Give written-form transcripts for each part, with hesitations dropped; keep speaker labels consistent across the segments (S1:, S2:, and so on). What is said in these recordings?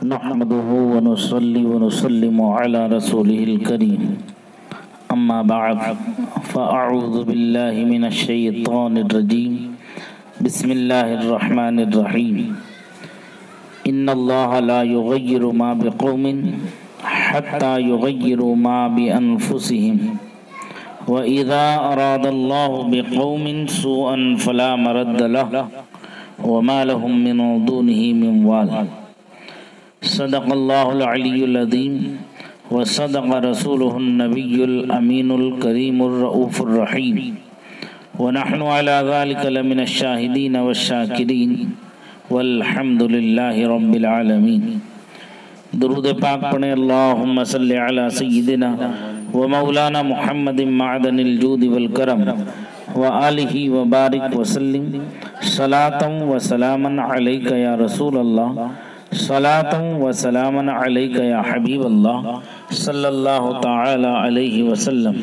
S1: نحمده ونصلي ونسلم على رسوله الكريم أما بعد فأعوذ بالله من الشيطان الرجيم بسم الله الرحمن الرحيم إن الله لا يغير ما بقوم حتى يغيروا ما بأنفسهم وإذا أراد الله بقوم سوءا فلا مرد له وما لهم من دونه من وال صدق الله العلي العظيم وصدق رسوله النبي الأمين الكريم الرؤوف الرحيم ونحن على ذلك لمن الشاهدين والشاكرين والحمد لله رب العالمين۔ درود پاک پڑھیں اللہم صلی علی سیدنا و مولانا محمد معدن الجود والکرم وآلہ وبارک وسلم صلاة و سلاما علیک یا رسول اللہ صلاة و سلاما علیک یا حبیب اللہ صلی اللہ تعالی علیہ وسلم۔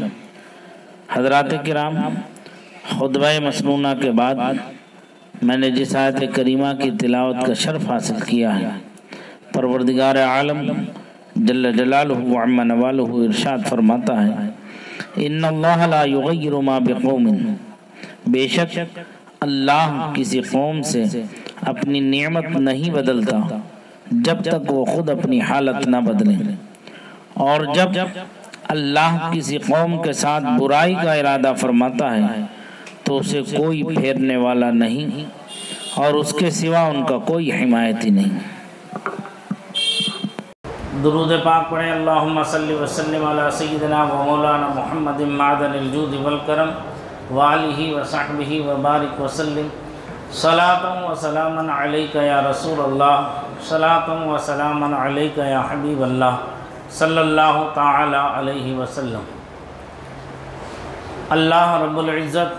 S1: حضرات کرام، خطبہ مسنونہ کے بعد میں نے جس آیت کریمہ کی تلاوت کا شرف حاصل کیا ہے، پروردگار عالم جل جلالہ وعم نوالہ ارشاد فرماتا ہے ان اللہ لا یغیر ما بقوم، بے شک اللہ کسی قوم سے اپنی نعمت نہیں بدلتا جب تک وہ خود اپنی حالت نہ بدلیں، اور جب اللہ کسی قوم کے ساتھ برائی کا ارادہ فرماتا ہے تو اسے کوئی پھیرنے والا نہیں اور اس کے سوا ان کا کوئی حمایتی نہیں۔ درود پاک پڑھیں اللہم صلی وسلم علی سیدنا و مولانا محمد معدن الجود والکرم وآلہ وصحبہ وبارک وسلم صلاة و سلاما علیک یا رسول اللہ صلاة و سلاما علیک یا حبیب اللہ صلی اللہ تعالی علیہ وسلم۔ اللہ رب العزت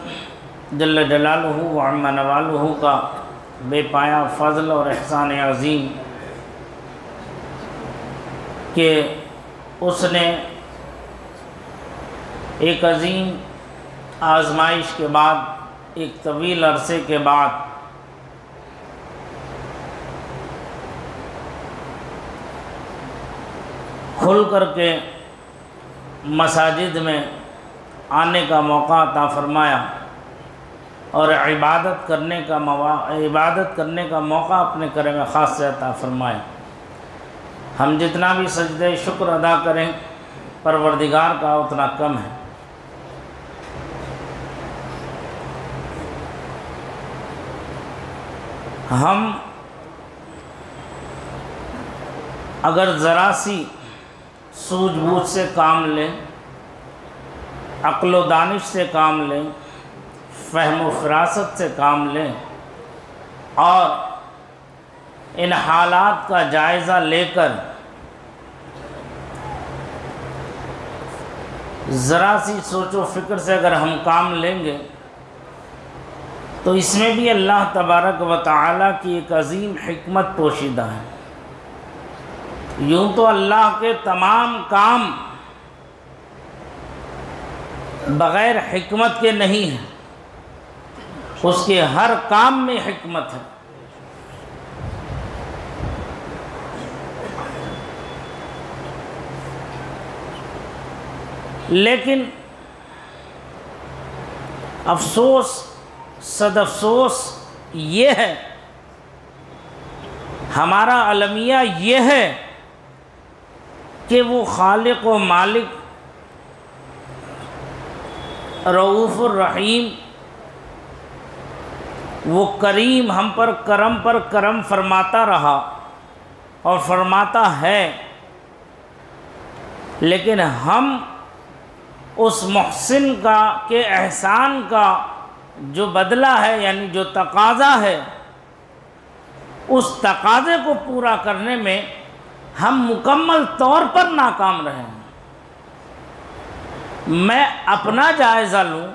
S1: جل جلالہ وعم نوالہ کا بے پایا فضل اور احسان عظیم کہ اس نے ایک عظیم آزمائش کے بعد، ایک طویل عرصے کے بعد کھل کر کے مساجد میں آنے کا موقع عطا فرمایا اور عبادت کرنے کا موقع اپنے کرم خاص سے عطا فرمایا۔ ہم جتنا بھی سجدہ شکر ادا کریں پروردگار کا اتنا کم ہے۔ ہم اگر ذرا سی سوجھ بوجھ سے کام لیں، عقل و دانش سے کام لیں، فہم و فراست سے کام لیں اور ان حالات کا جائزہ لے کر ذرا سی سوچ و فکر سے اگر ہم کام لیں گے تو اس میں بھی اللہ تبارک و تعالیٰ کی ایک عظیم حکمت پوشیدہ ہے۔ یوں تو اللہ کے تمام کام بغیر حکمت کے نہیں ہیں، اس کے ہر کام میں حکمت ہے۔ لیکن افسوس صد افسوس یہ ہے، ہمارا المیہ یہ ہے کہ وہ خالق و مالک رؤوف الرحیم، وہ کریم ہم پر کرم فرماتا رہا اور فرماتا ہے، لیکن ہم اس محسن کے احسان کا جو بدلہ ہے، یعنی جو تقاضا ہے، اس تقاضے کو پورا کرنے میں ہم مکمل طور پر ناکام رہے ہیں۔ میں اپنا جائزہ لوں،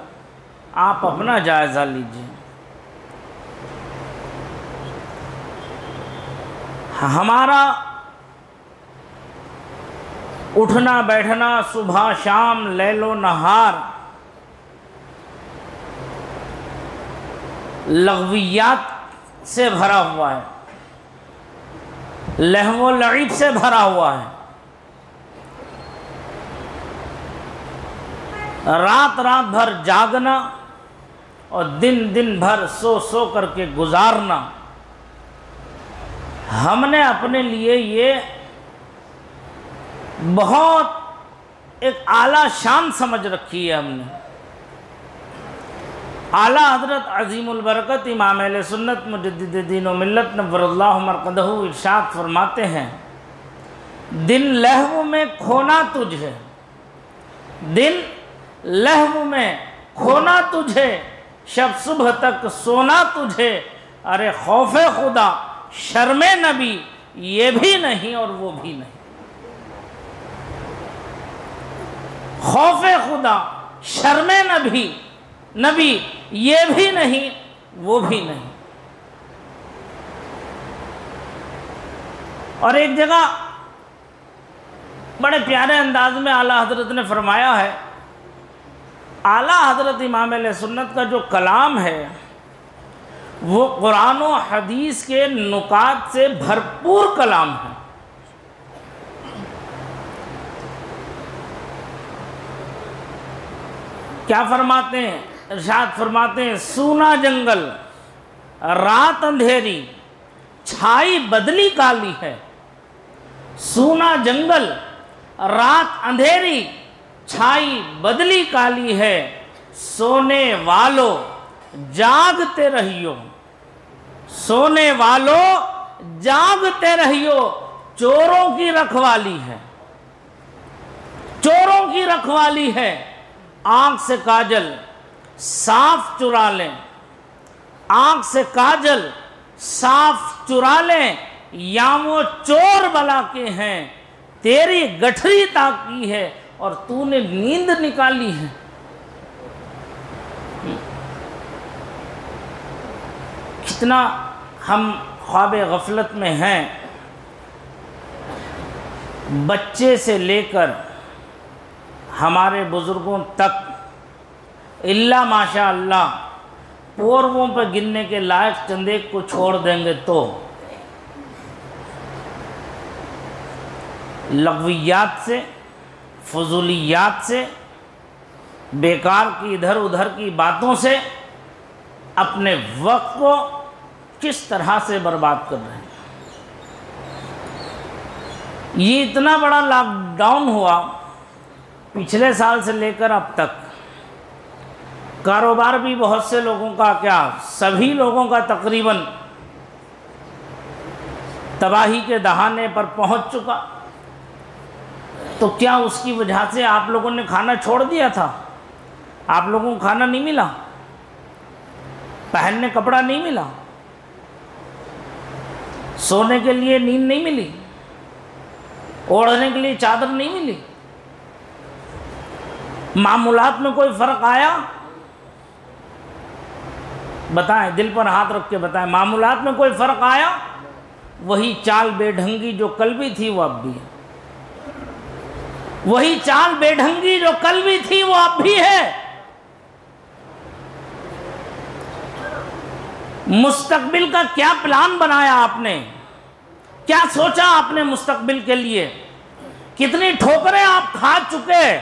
S1: آپ اپنا جائزہ لیجئے۔ ہمارا اٹھنا بیٹھنا صبح شام لیل و نہار لغویات سے بھرا ہوا ہے، لہو و لعب سے بھرا ہوا ہے، رات رات بھر جاگنا اور دن بھر سو سو کر کے گزارنا۔ ہم نے اپنے لیے یہ بہت ایک اعلیٰ شان سمجھ رکھی ہے۔ ہم نے اعلیٰ حضرت عظیم البرکت امام اہل سنت مجدد دین و ملت نور اللہ مرقدہ ارشاد فرماتے ہیں، دن لہو میں کھونا تجھے، دن لہو میں کھونا تجھے، شب صبح تک سونا تجھے، ارے خوف خدا شرم نبی یہ بھی نہیں اور وہ بھی نہیں۔ خوف خدا شرم نبی یہ بھی نہیں وہ بھی نہیں۔ اور ایک جگہ بڑے پیارے انداز میں اعلیٰ حضرت نے فرمایا ہے، اعلیٰ حضرت امام علیہ سنت کا جو کلام ہے وہ قرآن و حدیث کے نکات سے بھرپور کلام ہے۔ کیا فرماتے ہیں؟ ارشاد فرماتے ہیں، سونا جنگل رات اندھیری چھائی بدلی کالی ہے، سونا جنگل رات اندھیری چھائی بدلی کالی ہے، سونے والو جاگتے رہیو، سونے والو جاگتے رہیو، چوروں کی رکھوالی ہے، چوروں کی رکھوالی ہے، آنکھ سے کاجل صاف چرا لیں، آنکھ سے کاجل صاف چرا لیں، یا وہ چور بلا کے ہیں، تیری گٹھری تاکی ہے اور تو نے نیند نکالی ہے۔ کتنا ہم خواب غفلت میں ہیں، بچے سے لے کر ہمارے بزرگوں تک، اللہ ماشاء اللہ پورووں پہ گننے کے لائق چند ایک کو چھوڑ دیں گے تو لغویات سے، فضولیات سے، بیکار کی ادھر ادھر کی باتوں سے اپنے وقت کو کس طرح سے برباد کر رہے ہیں۔ یہ اتنا بڑا لاک ڈاؤن ہوا پچھلے سال سے لے کر اب تک، کاروبار بھی بہت سے لوگوں کا، کیا سبھی لوگوں کا تقریباً تباہی کے دہانے پر پہنچ چکا۔ تو کیا اس کی وجہ سے آپ لوگوں نے کھانا چھوڑ دیا تھا؟ آپ لوگوں کو کھانا نہیں ملا، پہننے کپڑا نہیں ملا، سونے کے لیے نیند نہیں ملی، اوڑھنے کے لیے چادر نہیں ملی، معمولات میں کوئی فرق آیا؟ بتائیں، دل پر ہاتھ رکھ کے بتائیں، معمولات میں کوئی فرق آیا؟ وہی چال بے ڈھنگی جو کل بھی تھی وہ اب بھی ہے، وہی چال بے ڈھنگی جو کل بھی تھی وہ اب بھی ہے۔ مستقبل کا کیا پلان بنایا آپ نے؟ کیا سوچا آپ نے مستقبل کے لیے؟ کتنی ٹھوکریں آپ کھا چکے،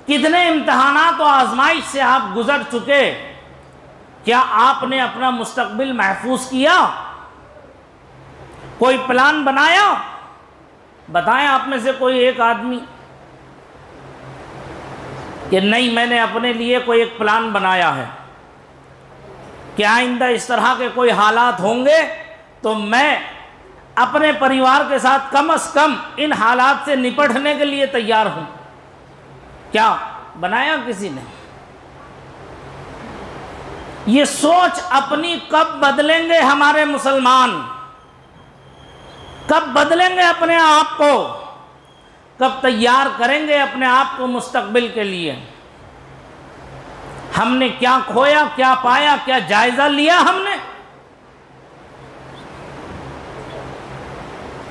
S1: کتنے امتحانات و آزمائش سے آپ گزر چکے؟ کیا آپ نے اپنا مستقبل محفوظ کیا؟ کوئی پلان بنایا؟ بتائیں آپ میں سے کوئی ایک آدمی کہ نہیں میں نے اپنے لیے کوئی ایک پلان بنایا ہے کہ آئندہ اس طرح کے کوئی حالات ہوں گے تو میں اپنے پریوار کے ساتھ کم از کم ان حالات سے نپٹنے کے لیے تیار ہوں؟ کیا بنایا کسی نے؟ یہ سوچ اپنی کب بدلیں گے ہمارے مسلمان؟ کب بدلیں گے اپنے آپ کو؟ کب تیار کریں گے اپنے آپ کو مستقبل کے لیے؟ ہم نے کیا کھویا، کیا پایا، کیا جائزہ لیا ہم نے؟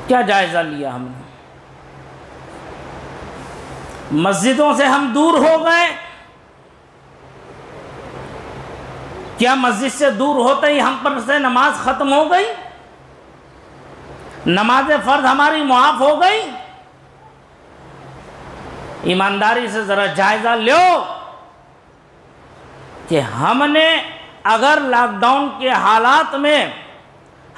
S1: کیا جائزہ لیا ہم نے؟ مسجدوں سے ہم دور ہو گئے، کیا مسجد سے دور ہوتے ہی ہم پر سے نماز ختم ہو گئی؟ نماز فرض ہماری معاف ہو گئی؟ ایمانداری سے ذرا جائزہ لو کہ ہم نے اگر لاک ڈاؤن کے حالات میں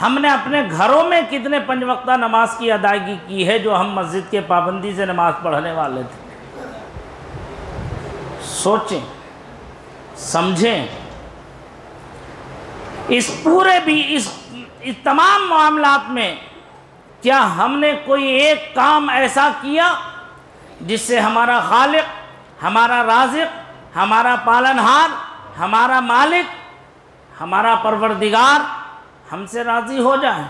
S1: ہم نے اپنے گھروں میں کتنے 5 وقتہ نماز کی ادائیگی کی ہے جو ہم مسجد کے پابندی سے نماز پڑھنے والے تھے۔ سوچیں، سمجھیں، اس تمام معاملات میں کیا ہم نے کوئی ایک کام ایسا کیا جس سے ہمارا خالق، ہمارا رازق، ہمارا پالنہار، ہمارا مالک، ہمارا پروردگار ہم سے راضی ہو جائے؟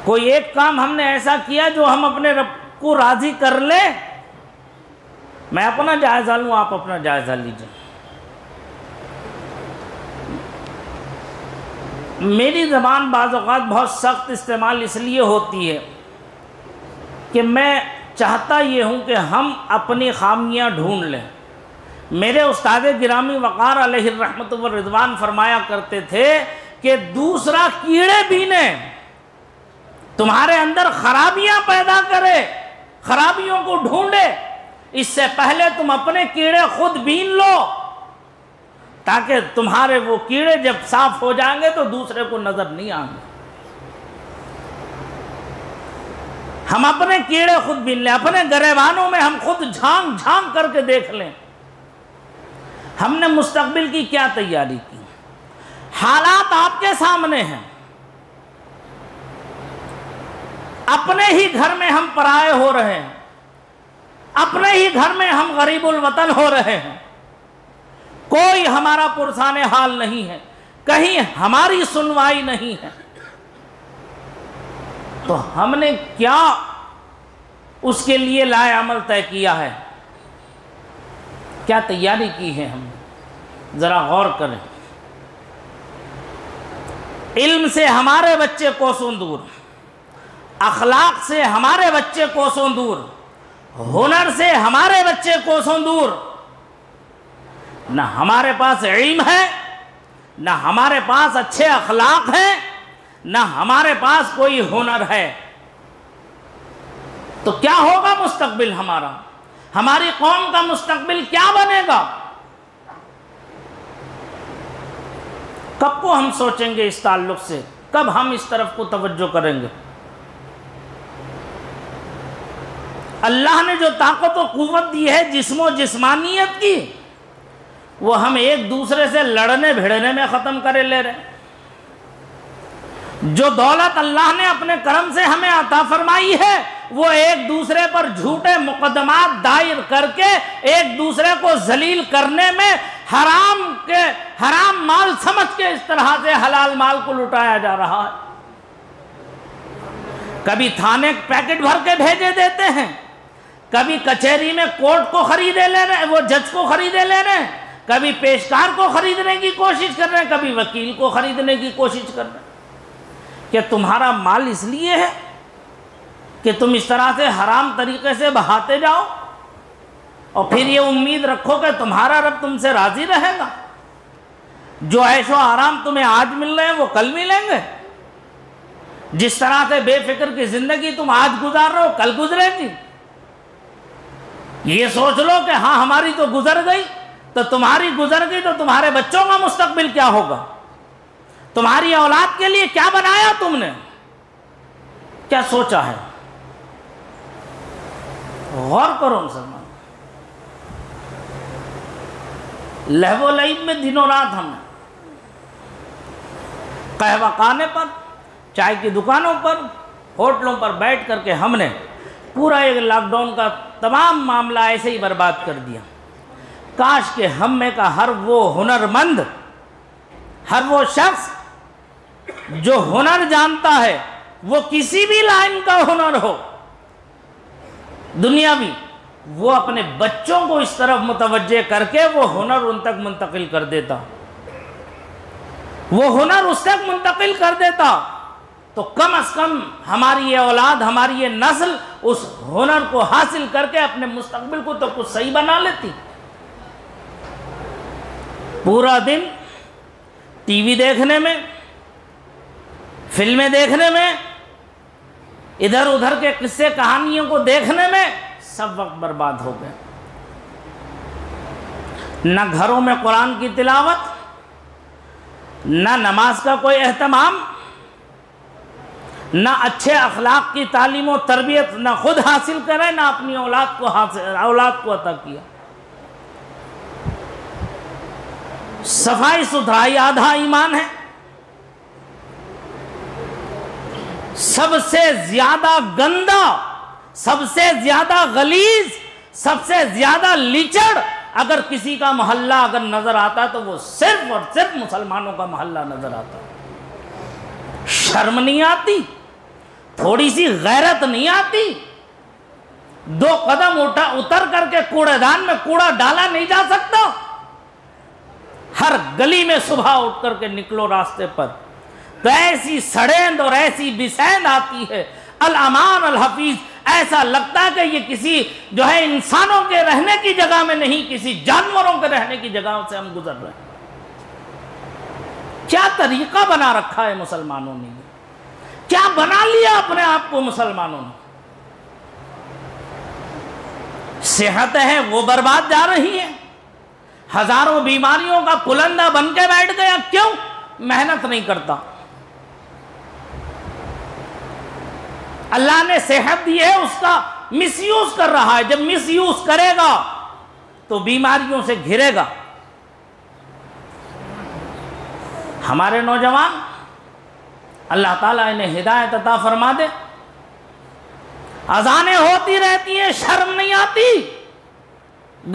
S1: کوئی ایک کام ہم نے ایسا کیا جو ہم اپنے رب کو راضی کر لیں؟ میں اپنا جائزہ لوں، آپ اپنا جائزہ لیجئے۔ میری زبان بعض اوقات بہت سخت استعمال اس لیے ہوتی ہے کہ میں چاہتا یہ ہوں کہ ہم اپنی خامیاں ڈھونڈ لیں۔ میرے استاد گرامی وقار علیہ الرحمت والرضوان فرمایا کرتے تھے کہ دوسرا کیڑے بینے، تمہارے اندر خرابیاں پیدا کرے، خرابیوں کو ڈھونڈے، اس سے پہلے تم اپنے کیڑے خود بین لو، تاکہ تمہارے وہ کیڑے جب صاف ہو جائیں گے تو دوسرے کو نظر نہیں آئیں گے۔ ہم اپنے کیڑے خود بین لیں، اپنے گریبانوں میں ہم خود جھانک جھانک کر کے دیکھ لیں ہم نے مستقبل کی کیا تیاری کی۔ حالات آپ کے سامنے ہیں، اپنے ہی گھر میں ہم پرائے ہو رہے ہیں، اپنے ہی گھر میں ہم غریب الوطن ہو رہے ہیں، کوئی ہمارا پرسان حال نہیں ہے، کہیں ہماری سنوائی نہیں ہے، تو ہم نے کیا اس کے لیے لائے عمل طے کیا ہے؟ کیا تیاری کی ہے ہم نے؟ ذرا غور کریں۔ علم سے ہمارے بچے کوسوں دور، اخلاق سے ہمارے بچے کوسوں دور، ہنر سے ہمارے بچے کوسوں دور۔ نہ ہمارے پاس علم ہے، نہ ہمارے پاس اچھے اخلاق ہیں، نہ ہمارے پاس کوئی ہنر ہے، تو کیا ہوگا مستقبل ہمارا؟ ہماری قوم کا مستقبل کیا بنے گا؟ کب کو ہم سوچیں گے اس تعلق سے؟ کب ہم اس طرف کو توجہ کریں گے؟ اللہ نے جو طاقت و قوت دی ہے جسم و جسمانیت کی، وہ ہم ایک دوسرے سے لڑنے بھیڑنے میں ختم کرے لے رہے ہیں۔ جو دولت اللہ نے اپنے کرم سے ہمیں عطا فرمائی ہے، وہ ایک دوسرے پر جھوٹے مقدمات دائر کر کے ایک دوسرے کو ذلیل کرنے میں حرام مال سمجھ کے اس طرح سے حلال مال کو لٹایا جا رہا ہے۔ کبھی تھانے پیکٹ بھر کے بھیجے دیتے ہیں، کبھی کچہری میں کورٹ کو خریدے لے رہے ہیں، وہ جج کو خریدے لے رہے ہیں، کبھی پیشکار کو خریدنے کی کوشش کر رہے ہیں، کبھی وکیل کو خریدنے کی کوشش کر رہے ہیں۔ کہ تمہارا مال اس لیے ہے کہ تم اس طرح سے حرام طریقے سے بہاتے جاؤ اور پھر یہ امید رکھو کہ تمہارا رب تم سے راضی رہے گا۔ جو عیش و آرام تمہیں آج مل رہے ہیں وہ کل ملیں گے۔ جس طرح سے بے فکر کی زندگی تم آج گزار رہے ہو کل گزرے گی۔ یہ سوچ لو کہ ہاں ہماری تو گزر گئی، تو تمہاری گزر گئی تو تمہارے بچوں کا مستقبل کیا ہوگا؟ تمہاری اولاد کے لیے کیا بنایا تم نے؟ کیا سوچا ہے؟ غور کرو مسلمان۔ لہو و لعب میں دنوں رات ہم قہوہ خانے پر، چائے کی دکانوں پر، ہوٹلوں پر بیٹھ کر کے ہم نے پورا ایک لاک ڈاؤن کا تمام معاملہ ایسے ہی برباد کر دیا۔ کاش کہ ہم میں کا ہر وہ ہنرمند، ہر وہ شخص جو ہنر جانتا ہے، وہ کسی بھی لائن کا ہنر ہو، دنیاوی، وہ اپنے بچوں کو اس طرف متوجہ کر کے وہ ہنر ان تک منتقل کر دیتا، وہ ہنر اس تک منتقل کر دیتا، تو کم از کم ہماری یہ اولاد، ہماری یہ نسل اس ہنر کو حاصل کر کے اپنے مستقبل کو تو کچھ صحیح بنا لیتی۔ پورا دن ٹی وی دیکھنے میں، فلمیں دیکھنے میں، ادھر ادھر کے قصے کہانیوں کو دیکھنے میں سب وقت برباد ہو گئے۔ نہ گھروں میں قرآن کی تلاوت، نہ نماز کا کوئی اہتمام، نہ اچھے اخلاق کی تعلیم و تربیت نہ خود حاصل کرے، نہ اپنی اولاد کو عطا کیا۔ صفائی ستھرائی آدھا ایمان ہے۔ سب سے زیادہ گندا، سب سے زیادہ غلیظ، سب سے زیادہ لیچڑ اگر کسی کا محلہ اگر نظر آتا تو وہ صرف اور صرف مسلمانوں کا محلہ نظر آتا۔ شرم نہیں آتی؟ تھوڑی سی غیرت نہیں آتی؟ 2 قدم اتر کر کے کوڑے دان میں کوڑا ڈالا نہیں جا سکتا؟ ہر گلی میں صبح اٹھ کر کے نکلو راستے پر تو ایسی سڑیند اور ایسی بسیند آتی ہے، الامان الحفیظ، ایسا لگتا ہے کہ یہ کسی جو ہے انسانوں کے رہنے کی جگہ میں نہیں، کسی جانوروں کے رہنے کی جگہ سے ہم گزر رہے ہیں۔ کیا طریقہ بنا رکھا ہے مسلمانوں نے؟ کیا بنا لیا اپنے آپ کو مسلمانوں نے؟ صحت ہے وہ برباد جا رہی ہے، ہزاروں بیماریوں کا پلندہ بن کے بیٹھ گیا۔ کیوں؟ محنت نہیں کرتا۔ اللہ نے صحت دی ہے، اس کا مس یوز کر رہا ہے۔ جب مس یوز کرے گا تو بیماریوں سے گھرے گا۔ ہمارے نوجوان، اللہ تعالیٰ انہیں ہدایت عطا فرما دے، اذانیں ہوتی رہتی ہیں، شرم نہیں آتی؟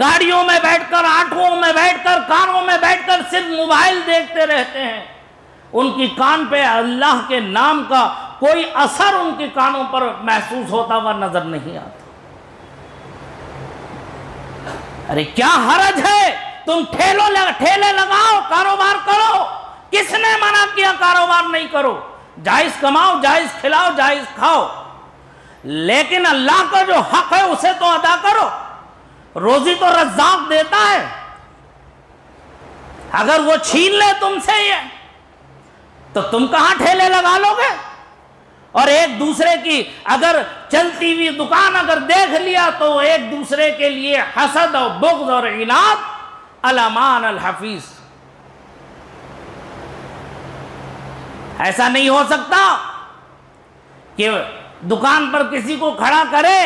S1: گاڑیوں میں بیٹھ کر، آٹوؤں میں بیٹھ کر، کاروں میں بیٹھ کر صرف موبائل دیکھتے رہتے ہیں۔ ان کی کان پہ اللہ کے نام کا کوئی اثر ان کے کانوں پر محسوس ہوتا ہوا نظر نہیں آتا۔ ارے کیا حرج ہے؟ تم ٹھیلے لگاؤ، کاروبار کرو۔ کس نے منع کیا کاروبار نہیں کرو؟ جائز کماؤ، جائز کھلاؤ، جائز کھاؤ، لیکن اللہ کا جو حق ہے اسے تو ادا کرو۔ روزی تو رزاق دیتا ہے، اگر وہ چھین لے تم سے یہ تو تم کہاں ٹھیلے لگا لو گے؟ اور ایک دوسرے کی اگر چلتی ہوئی دکان اگر دیکھ لیا تو ایک دوسرے کے لیے حسد اور بغض اور عناد، الامان الحفیظ۔ ایسا نہیں ہو سکتا کہ دکان پر کسی کو کھڑا کرے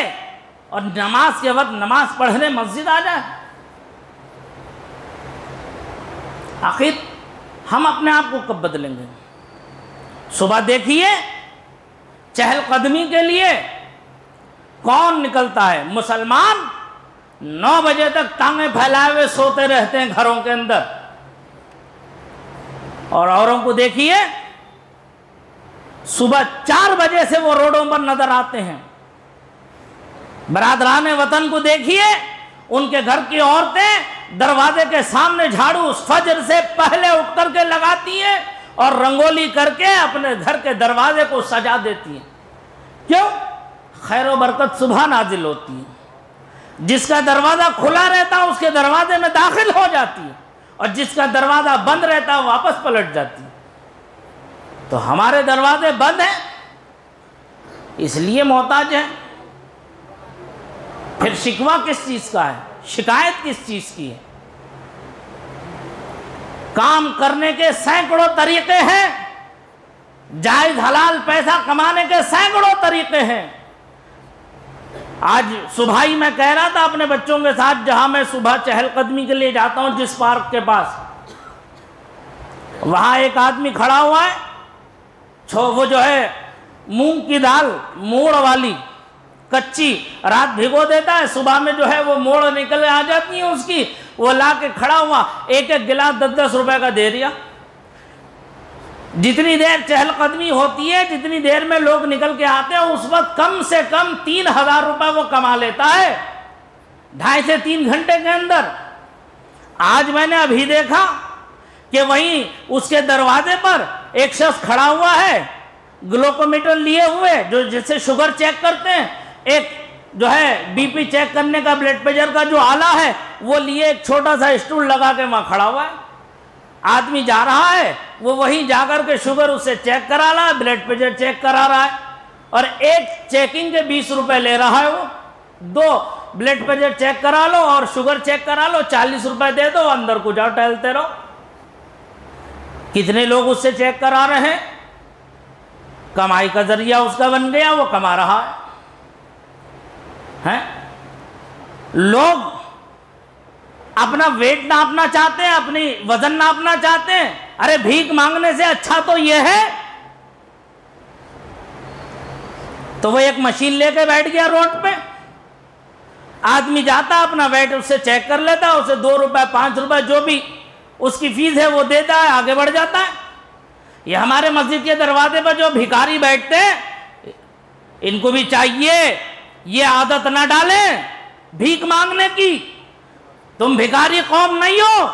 S1: اور نماز کے وقت نماز پڑھنے مسجد آ جائے۔ آخر ہم اپنے آپ کو کب بدلیں گے؟ صبح دیکھیے، چہل قدمی کے لیے کون نکلتا ہے؟ مسلمان 9 بجے تک ٹانگیں پھیلائے ہوئے سوتے رہتے ہیں گھروں کے اندر، اور اوروں کو دیکھیے صبح 4 بجے سے وہ روڈوں پر نظر آتے ہیں۔ برادران وطن کو دیکھیے، ان کے گھر کی عورتیں دروازے کے سامنے جھاڑو فجر سے پہلے اٹھ کر کے لگاتی ہیں اور رنگولی کر کے اپنے گھر کے دروازے کو سجا دیتی ہیں۔ کیوں؟ خیر و برکت صبح نازل ہوتی ہے۔ جس کا دروازہ کھلا رہتا ہے اس کے دروازے میں داخل ہو جاتی ہے، اور جس کا دروازہ بند رہتا ہے واپس پلٹ جاتی ہے۔ تو ہمارے دروازے بند ہیں، اس لیے محتاج ہیں۔ پھر شکوہ کس چیز کا ہے؟ شکایت کس چیز کی ہے؟ کام کرنے کے سینکڑوں طریقے ہیں، جائز حلال پیسہ کمانے کے سینکڑوں طریقے ہیں۔ آج صبح ہی میں کہہ رہا تھا اپنے بچوں کے ساتھ، جہاں میں صبح چہل قدمی کے لیے جاتا ہوں جس پارک کے پاس، وہاں ایک آدمی کھڑا ہوا ہے، وہ جو ہے مونگ کی دال موڑ والی کچی رات بھگو دیتا ہے، صبح میں جو ہے وہ موڑ نکل آ جاتی ہیں اس کی، وہ لا کے کھڑا ہوا، ایک گلاس 10-10 روپے کا دے دیا۔ جتنی دیر چہل قدمی ہوتی ہے، جتنی دیر میں لوگ نکل کے آتے ہیں، اس وقت کم سے کم 3000 روپے وہ کما لیتا ہے 2.5 سے 3 گھنٹے کے اندر۔ آج میں نے ابھی دیکھا کہ وہیں اس کے دروازے پر ایک شخص کھڑا ہوا ہے، گلوکومیٹر لیے ہوئے، جو جس سے شوگر چیک کرتے ہیں، ایک جو ہے بی پی چیک کرنے کا بلڈ پریشر کا جو آلہ ہے وہ لیے، ایک چھوٹا سا اسٹول لگا کے وہاں کھڑا ہوا ہے۔
S2: آدمی جا رہا ہے، وہ وہیں جا کر کے شوگر اسے چیک کرا رہا ہے، بلڈ پریشر چیک کرا رہا ہے، اور ایک چیکنگ کے 20 روپے لے رہا ہے، وہ 2 بلڈ پریشر چیک کرا لو اور شوگر چیک کرا لو، 40 روپے دے دو، اندر کو جاؤ ٹہلتے رہو۔ کتنے لوگ اس سے چیک کرا رہے ہیں؟ کمائی کا ذریعہ اس کا بن گیا، وہ کما رہا ہے۔ لوگ اپنا ویٹ ناپنا چاہتے ہیں، اپنی وزن ناپنا چاہتے ہیں، ارے بھیک مانگنے سے اچھا تو یہ ہے۔ تو وہ ایک مشین لے کے بیٹھ گیا روڈ پہ، آدمی جاتا اپنا ویٹ اس سے چیک کر لیتا، اسے 2 روپے 5 روپے جو بھی اس کی فیس ہے وہ دیتا ہے، آگے بڑھ جاتا ہے۔ یہ ہمارے مسجد کے دروازے پر جو بھکاری بیٹھتے ہیں، ان کو بھی چاہیے یہ عادت نہ ڈالیں بھیک مانگنے کی۔ تم بھکاری قوم نہیں ہو،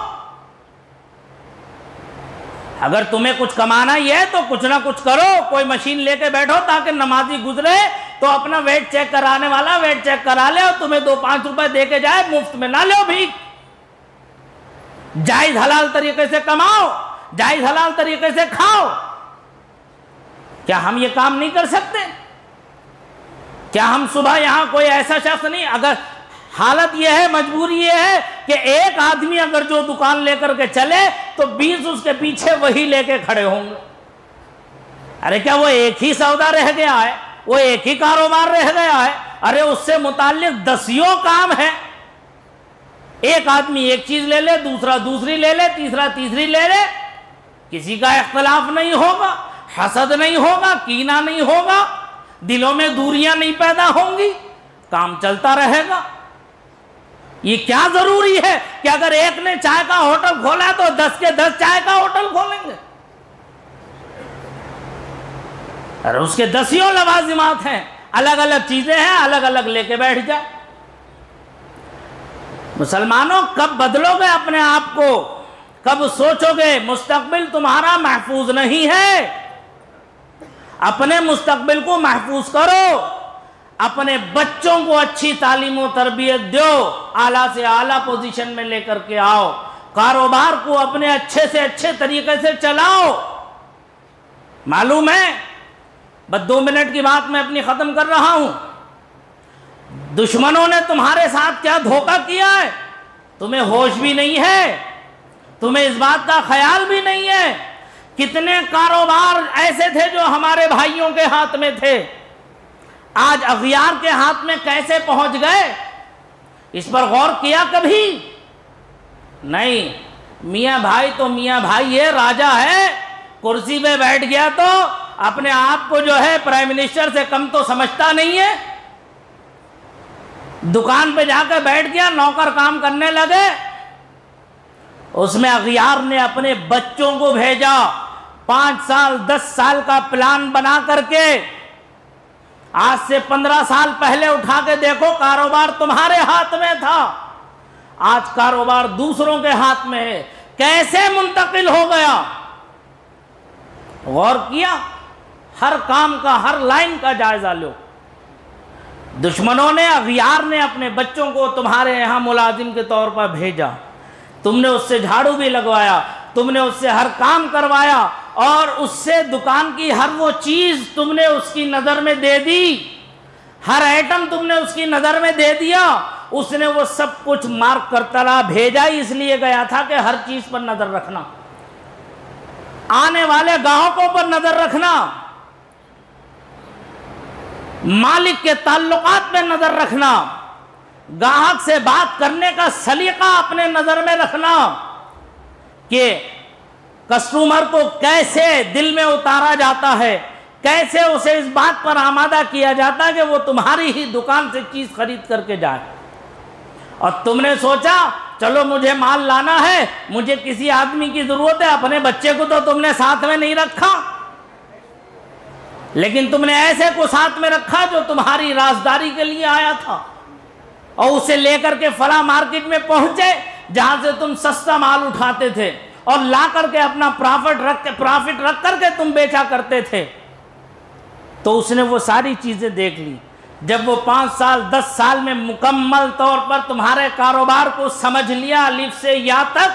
S2: اگر تمہیں کچھ کمانا ہی ہے تو کچھ نہ کچھ کرو، کوئی مشین لے کے بیٹھو تاکہ نمازی گزرے تو اپنا ویٹ چیک کرانے والا ویٹ چیک کرا لے اور تمہیں 2-5 روپے دے کے جائے، مفت میں نہ لو بھیک۔ جائز حلال طریقے سے کماؤ، جائز حلال طریقے سے کھاؤ۔ کیا ہم یہ کام نہیں کر سکتے؟ کیا ہم صبح یہاں کوئی ایسا شخص نہیں، اگر حالت یہ ہے، مجبوری یہ ہے کہ ایک آدمی اگر جو دکان لے کر کے چلے تو 20 اس کے پیچھے وہی لے کے کھڑے ہوں گے۔ ارے کیا وہ ایک ہی سودا رہ گیا ہے؟ وہ ایک ہی کاروبار رہ گیا ہے؟ ارے اس سے متعلق 10 کام ہے۔ ایک آدمی ایک چیز لے لے، دوسرا دوسری لے لے، تیسرا تیسری لے لے، کسی کا اختلاف نہیں ہوگا، حسد نہیں ہوگا، کینہ نہیں ہوگا، دلوں میں دوریاں نہیں پیدا ہوں گی، کام چلتا رہے گا۔ یہ کیا ضروری ہے کہ اگر ایک نے چائے کا ہوٹل کھولا تو 10 کے 10 چائے کا ہوٹل کھولیں گے؟ ارے اس کے 10 لوازمات ہیں، الگ الگ چیزیں ہیں، الگ الگ لے کے بیٹھ جائے۔ مسلمانوں، کب بدلو گے اپنے آپ کو؟ کب سوچو گے؟ مستقبل تمہارا محفوظ نہیں ہے۔ اپنے مستقبل کو محفوظ کرو، اپنے بچوں کو اچھی تعلیم و تربیت دو، اعلیٰ سے اعلیٰ پوزیشن میں لے کر کے آؤ، کاروبار کو اپنے اچھے سے اچھے طریقے سے چلاؤ۔ معلوم ہے، بس 2 منٹ کی بات میں اپنی ختم کر رہا ہوں، دشمنوں نے تمہارے ساتھ کیا دھوکہ کیا ہے، تمہیں ہوش بھی نہیں ہے، تمہیں اس بات کا خیال بھی نہیں ہے۔ کتنے کاروبار ایسے تھے جو ہمارے بھائیوں کے ہاتھ میں تھے، آج اغیار کے ہاتھ میں کیسے پہنچ گئے؟ اس پر غور کیا کبھی؟ نہیں۔ میاں بھائی تو میاں بھائی ہے، راجہ ہے، کرسی پہ بیٹھ گیا تو اپنے آپ کو جو ہے پرائم منسٹر سے کم تو سمجھتا نہیں ہے۔ دکان پہ جا کے بیٹھ گیا، نوکر کام کرنے لگے، اس میں اغیار نے اپنے بچوں کو بھیجا، 5 سال 10 سال کا پلان بنا کر کے۔ آج سے 15 سال پہلے اٹھا کے دیکھو، کاروبار تمہارے ہاتھ میں تھا، آج کاروبار دوسروں کے ہاتھ میں ہے، کیسے منتقل ہو گیا؟ غور کیا؟ ہر کام کا، ہر لائن کا جائزہ لو۔ دشمنوں نے، اغیار نے اپنے بچوں کو تمہارے یہاں ملازم کے طور پر بھیجا، تم نے اس سے جھاڑو بھی لگوایا، تم نے اس سے ہر کام کروایا، اور اس سے دکان کی ہر وہ چیز تم نے اس کی نظر میں دے دی، ہر ایٹم تم نے اس کی نظر میں دے دیا، اس نے وہ سب کچھ مارک کرتا رہا۔ بھیجا ہی اس لیے گیا تھا کہ ہر چیز پر نظر رکھنا، آنے والے گاہکوں پر نظر رکھنا، مالک کے تعلقات پہ نظر رکھنا، گاہک سے بات کرنے کا سلیقہ اپنے نظر میں رکھنا، کہ کسٹمر کو کیسے دل میں اتارا جاتا ہے، کیسے اسے اس بات پر آمادہ کیا جاتا ہے کہ وہ تمہاری ہی دکان سے چیز خرید کر کے جائے۔ اور تم نے سوچا چلو مجھے مال لانا ہے، مجھے کسی آدمی کی ضرورت ہے، اپنے بچے کو تو تم نے ساتھ میں نہیں رکھا، لیکن تم نے ایسے کو ساتھ میں رکھا جو تمہاری رازداری کے لیے آیا تھا، اور اسے لے کر کے فلاں مارکیٹ میں پہنچے جہاں سے تم سستا مال اٹھاتے تھے اور لا کر کے اپنا پرافٹ رکھ کر کے تم بیچا کرتے تھے۔ تو اس نے وہ ساری چیزیں دیکھ لی۔ جب وہ 5 سال 10 سال میں مکمل طور پر تمہارے کاروبار کو سمجھ لیا الف سے یا تک،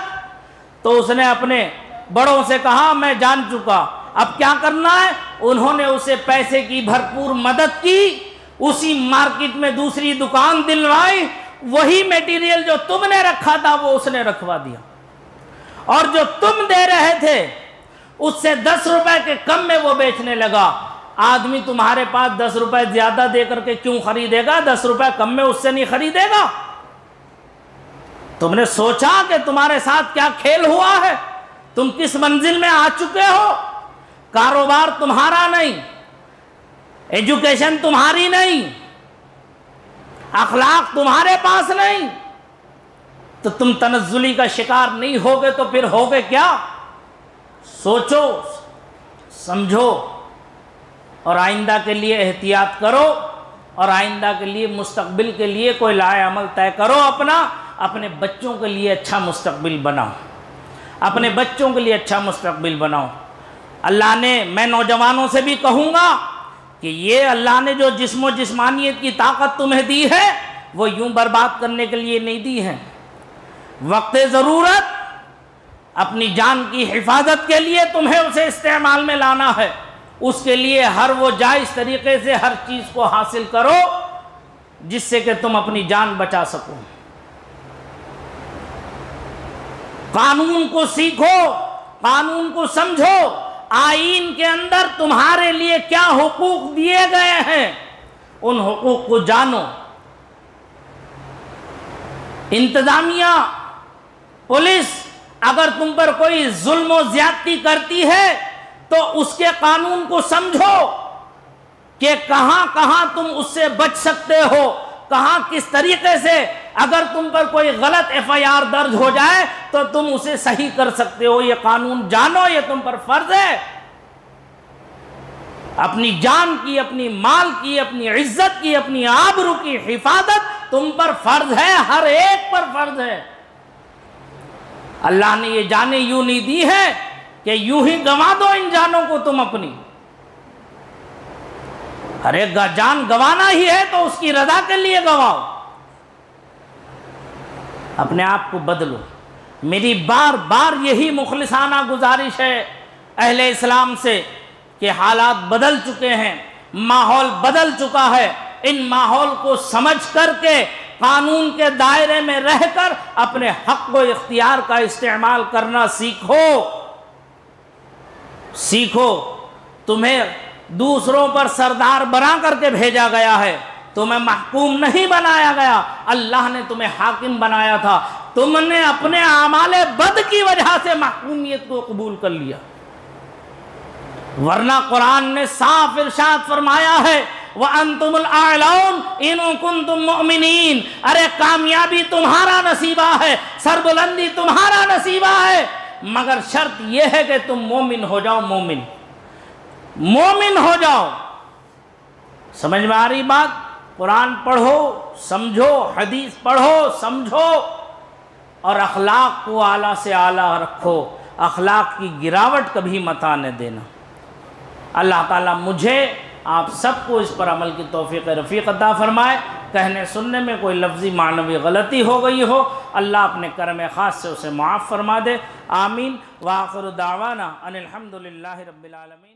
S2: تو اس نے اپنے بڑوں سے کہا میں جان چکا، اب کیا کرنا ہے؟ انہوں نے اسے پیسے کی بھرپور مدد کی، اسی مارکیٹ میں دوسری دکان دلوائی، وہی میٹیریل جو تم نے رکھا تھا وہ اس نے رکھوا دیا، اور جو تم دے رہے تھے اس سے 10 روپے کے کم میں وہ بیچنے لگا۔ آدمی تمہارے پاس 10 روپے زیادہ دے کر کے کیوں خریدے گا؟ 10 روپے کم میں اس سے نہیں خریدے گا۔ تم نے سوچا کہ تمہارے ساتھ کیا کھیل ہوا ہے؟ تم کس منزل میں آ چکے ہو؟ کاروبار تمہارا نہیں، ایجوکیشن تمہاری نہیں، اخلاق تمہارے پاس نہیں، تو تم تنزلی کا شکار نہیں ہوگے تو پھر ہوگے کیا؟ سوچو، سمجھو، اور آئندہ کے لیے احتیاط کرو، اور آئندہ کے لیے مستقبل کے لیے کوئی لائے عمل طے کرو اپنے بچوں کے لیے اچھا مستقبل بناؤ، اپنے بچوں کے لیے اچھا مستقبل بناؤ۔ اللہ نے، میں نوجوانوں سے بھی کہوں گا کہ یہ اللہ نے جو جسم و جسمانیت کی طاقت تمہیں دی ہے وہ یوں برباد کرنے کے لیے نہیں دی ہے۔ وقت ضرورت اپنی جان کی حفاظت کے لیے تمہیں اسے استعمال میں لانا ہے، اس کے لیے ہر وہ جائز طریقے سے ہر چیز کو حاصل کرو جس سے کہ تم اپنی جان بچا سکو۔ قانون کو سیکھو، قانون کو سمجھو، آئین کے اندر تمہارے لیے کیا حقوق دیے گئے ہیں ان حقوق کو جانو۔ انتظامیہ، پولیس اگر تم پر کوئی ظلم و زیادتی کرتی ہے تو اس کے قانون کو سمجھو کہ کہاں کہاں تم اس سے بچ سکتے ہو، کہاں کس طریقے سے اگر تم پر کوئی غلط FIR درج ہو جائے تو تم اسے صحیح کر سکتے ہو۔ یہ قانون جانو، یہ تم پر فرض ہے۔ اپنی جان کی، اپنی مال کی، اپنی عزت کی، اپنی آبرو کی حفاظت تم پر فرض ہے، ہر ایک پر فرض ہے۔ اللہ نے یہ جانیں یوں نہیں دی ہے کہ یوں ہی گنوا دو ان جانوں کو تم اپنی۔ ہر ایک جان گنوانا ہی ہے تو اس کی رضا کے لیے گنواؤ، اپنے آپ کو بدلو۔ میری بار بار یہی مخلصانہ گزارش ہے اہل اسلام سے کہ حالات بدل چکے ہیں، ماحول بدل چکا ہے، ان ماحول کو سمجھ کر کے قانون کے دائرے میں رہ کر اپنے حق و اختیار کا استعمال کرنا سیکھو۔ تمہیں دوسروں پر سردار بنا کر کے بھیجا گیا ہے، تمہیں محکوم نہیں بنایا گیا، اللہ نے تمہیں حاکم بنایا تھا۔ تم نے اپنے اعمال بد کی وجہ سے محکومیت کو قبول کر لیا، ورنہ قرآن نے صاف ارشاد فرمایا ہے وَأَنْتُمُ الْأَعْلَوْنَ إِن كُنتُم مُؤْمِنِينَ۔ ارے کامیابی تمہارا نصیبہ ہے، سربلندی تمہارا نصیبہ ہے، مگر شرط یہ ہے کہ تم مومن ہو جاؤ، مومن ہو جاؤ۔ سمجھ میں آ رہی بات؟ قرآن پڑھو، سمجھو، حدیث پڑھو، سمجھو، اور اخلاق کو اعلیٰ سے اعلیٰ رکھو، اخلاق کی گراوٹ کبھی مت آنے دینا۔ اللہ تعالیٰ مجھے آپ سب کو اس پر عمل کی توفیق رفیق عطا فرمائے۔ کہنے سننے میں کوئی لفظی معنوی غلطی ہو گئی ہو، اللہ اپنے کرم خاص سے اسے معاف فرما دے، آمین۔ وآخر دعوانا ان الحمدللہ رب العالمین۔